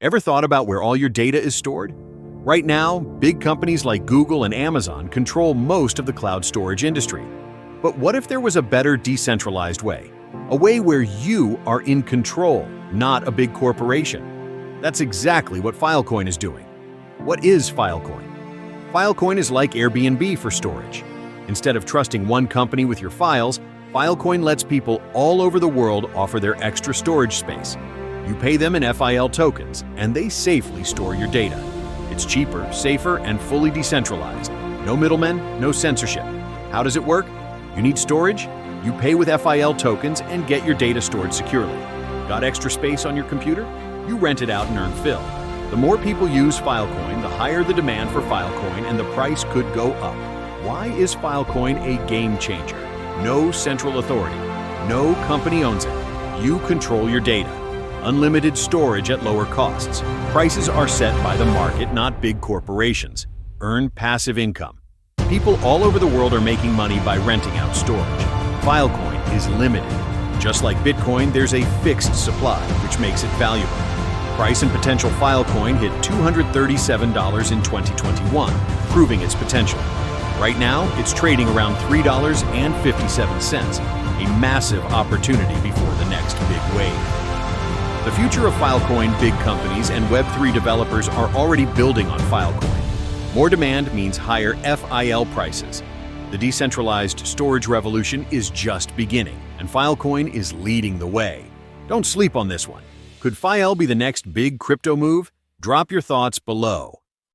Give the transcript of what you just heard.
Ever thought about where all your data is stored? Right now, big companies like Google and Amazon control most of the cloud storage industry. But what if there was a better decentralized way? A way where you are in control, not a big corporation. That's exactly what Filecoin is doing. What is Filecoin? Filecoin is like Airbnb for storage. Instead of trusting one company with your files, Filecoin lets people all over the world offer their extra storage space. You pay them in FIL tokens, and they safely store your data. It's cheaper, safer, and fully decentralized. No middlemen, no censorship. How does it work? You need storage? You pay with FIL tokens and get your data stored securely. Got extra space on your computer? You rent it out and earn fill. The more people use Filecoin, the higher the demand for Filecoin, and the price could go up. Why is Filecoin a game changer? No central authority. No company owns it. You control your data. Unlimited storage at lower costs. Prices are set by the market, not big corporations. Earn passive income. People all over the world are making money by renting out storage. Filecoin is limited. Just like Bitcoin, there's a fixed supply, which makes it valuable. Price and potential Filecoin hit $237 in 2021, proving its potential. Right now, it's trading around $3.57, a massive opportunity before the next big wave. The future of Filecoin, big companies, and Web3 developers are already building on Filecoin. More demand means higher FIL prices. The decentralized storage revolution is just beginning, and Filecoin is leading the way. Don't sleep on this one. Could FIL be the next big crypto move? Drop your thoughts below.